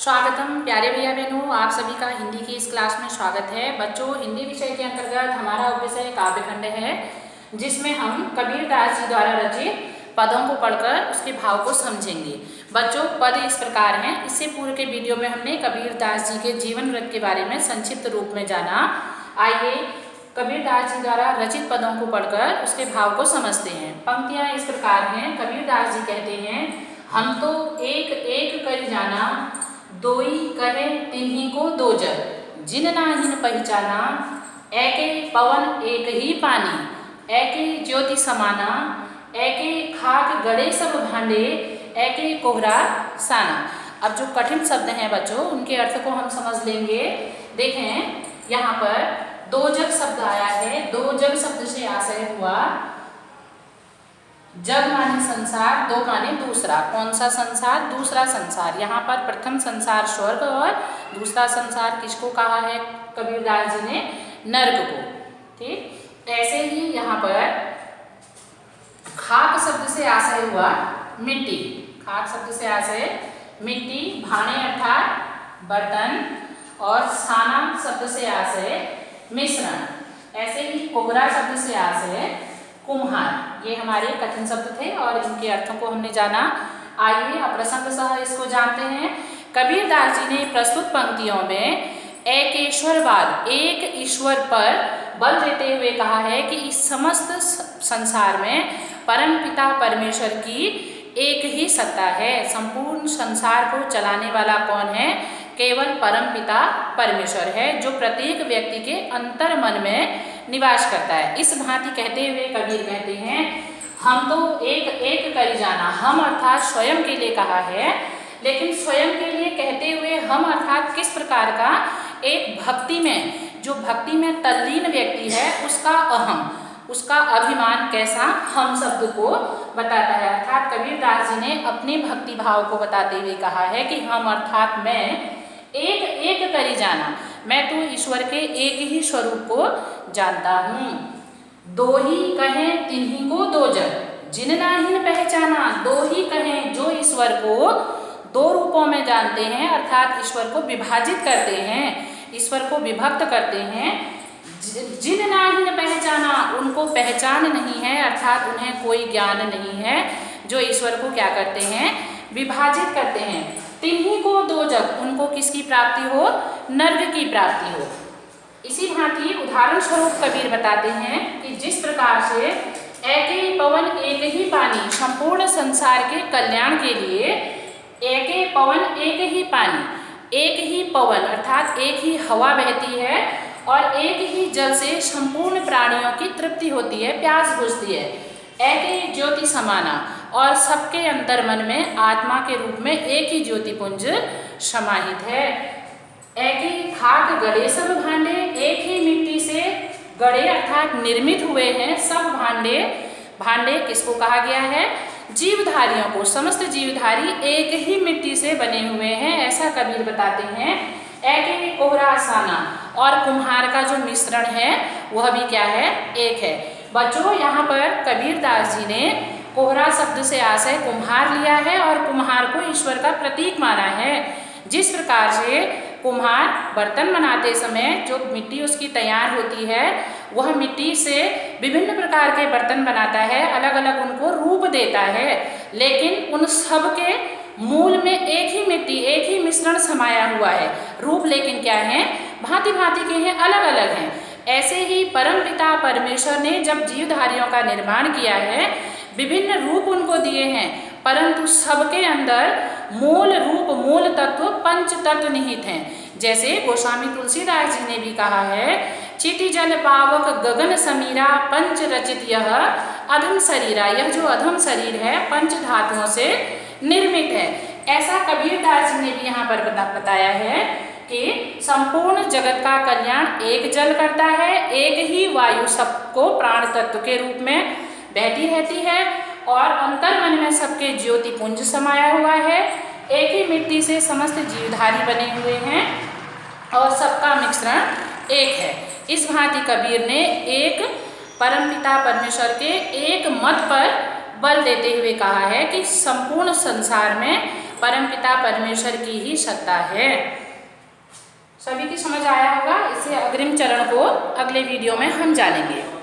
स्वागतम प्यारे भैया बहनों, आप सभी का हिंदी की इस क्लास में स्वागत है। बच्चों, हिंदी विषय के अंतर्गत हमारा विषय काव्यखंड है, जिसमें हम कबीरदास जी द्वारा रचित पदों को पढ़कर उसके भाव को समझेंगे। बच्चों, पद इस प्रकार हैं। इससे पूर्व के वीडियो में हमने कबीरदास जी के जीवन वृत्त के बारे में संक्षिप्त रूप में जाना। आइए कबीरदास जी द्वारा रचित पदों को पढ़कर उसके भाव को समझते हैं। पंक्तियां इस प्रकार हैं। कबीरदास जी कहते हैं, हम तो एक एक कर जाना, दोई कहे तिन्हीं को दो जग, जिन नाहिन पहचाना, एके पवन एक ही पानी, एके ज्योति समाना, एके खाक गड़े सब भांडे, एके कोहरा साना। अब जो कठिन शब्द हैं बच्चों, उनके अर्थ को हम समझ लेंगे। देखें, यहाँ पर दो जग शब्द आया है। दो जग शब्द से आशय हुआ, जग माने संसार, दो माने दूसरा। कौन सा संसार? दूसरा संसार। यहाँ पर प्रथम संसार स्वर्ग और दूसरा संसार किसको कहा है कबीरदास जी ने? नर्क को। ठीक, ऐसे ही यहाँ पर खाक शब्द से आशय हुआ मिट्टी। खाक शब्द से आशय मिट्टी, भाने अर्थात बर्तन, और साना शब्द से आशय मिश्रण। ऐसे ही कोहरा शब्द से आशय कुम्हार। ये हमारे कठिन शब्द थे और इनके अर्थों को हमने जाना। आइए अब प्रसंगतः इसको जानते हैं। कबीरदास जी ने प्रस्तुत पंक्तियों में एकेश्वरवाद, एक ईश्वर पर बल देते हुए कहा है कि इस समस्त संसार में परम पिता परमेश्वर की एक ही सत्ता है। संपूर्ण संसार को चलाने वाला कौन है? केवल परम पिता परमेश्वर है, जो प्रत्येक व्यक्ति के अंतर मन में निवास करता है। इस भांति कहते हुए कबीर कहते हैं, हम तो एक एक कर जाना। हम अर्थात स्वयं के लिए कहा है, लेकिन स्वयं के लिए कहते हुए हम अर्थात किस प्रकार का? एक भक्ति में, जो भक्ति में तल्लीन व्यक्ति है, उसका अहम, उसका अभिमान कैसा हम शब्द को बताता है। अर्थात कबीरदास जी ने अपने भक्ति भाव को बताते हुए कहा है कि हम अर्थात मैं एक एक करी जाना, मैं तो ईश्वर के एक ही स्वरूप को जानता हूँ। दो ही कहें तिन्हीं को दो जग, जिन नाहिन पहचाना। दो ही कहें, जो ईश्वर को दो रूपों में जानते हैं, अर्थात ईश्वर को विभाजित करते हैं, ईश्वर को विभक्त करते हैं। जिन नाहिन पहचाना, उनको पहचान नहीं है, अर्थात उन्हें कोई ज्ञान नहीं है, जो ईश्वर को क्या करते हैं? विभाजित करते हैं। तिन्हीं को दो जग, उनको किसकी प्राप्ति हो? नर्क की प्राप्ति हो। इसी भांति उदाहरण स्वरूप कबीर बताते हैं कि जिस प्रकार से एके पवन एक ही पानी, संपूर्ण संसार के कल्याण के लिए एके पवन एक ही पानी, एक ही पवन अर्थात एक ही हवा बहती है और एक ही जल से संपूर्ण प्राणियों की तृप्ति होती है, प्यास बुझती है। एके ज्योति समाना, और सबके अंतर मन में आत्मा के रूप में एक ही ज्योतिपुंज समाहित है। एके खाक गड़े सब भांडे, एक ही मिट्टी से गड़े अर्थात निर्मित हुए हैं सब भांडे। भांडे किसको कहा गया है? जीवधारियों को। समस्त जीवधारी एक ही मिट्टी से बने हुए हैं, ऐसा कबीर बताते हैं। एके कोहरा साना, और कुम्हार का जो मिश्रण है वह भी क्या है? एक है। बच्चों, यहाँ पर कबीरदास जी ने कोहरा शब्द से आशय कुम्हार लिया है और कुम्हार को ईश्वर का प्रतीक माना है। जिस प्रकार से कुम्हार बर्तन बनाते समय जो मिट्टी उसकी तैयार होती है, वह मिट्टी से विभिन्न प्रकार के बर्तन बनाता है, अलग अलग उनको रूप देता है, लेकिन उन सब के मूल में एक ही मिट्टी, एक ही मिश्रण समाया हुआ है। रूप लेकिन क्या है? भांति भांति के हैं, अलग अलग हैं। ऐसे ही परम पिता परमेश्वर ने जब जीवधारियों का निर्माण किया है, विभिन्न रूप उनको दिए हैं, परंतु सबके अंदर मूल रूप, मूल तत्व, पंच तत्व निहित हैं। जैसे गोस्वामी तुलसीदास जी ने भी कहा है, चिति जल पावक गगन समीरा, पंच रचित यह अधम शरीरा। यह जो अधम शरीर है पंच धातुओं से निर्मित है। ऐसा कबीरदास जी ने भी यहाँ पर बताया है कि संपूर्ण जगत का कल्याण एक जल करता है, एक ही वायु सबको प्राण तत्व के रूप में बहती रहती है, और अंतर मन में सबके ज्योतिपुंज समाया हुआ है। एक ही मिट्टी से समस्त जीवधारी बने हुए हैं और सबका मिश्रण एक है। इस भांति कबीर ने एक परमपिता परमेश्वर के एक मत पर बल देते हुए कहा है कि संपूर्ण संसार में परमपिता परमेश्वर की ही सत्ता है। सभी की समझ आया होगा। इसे अग्रिम चरण को अगले वीडियो में हम जानेंगे।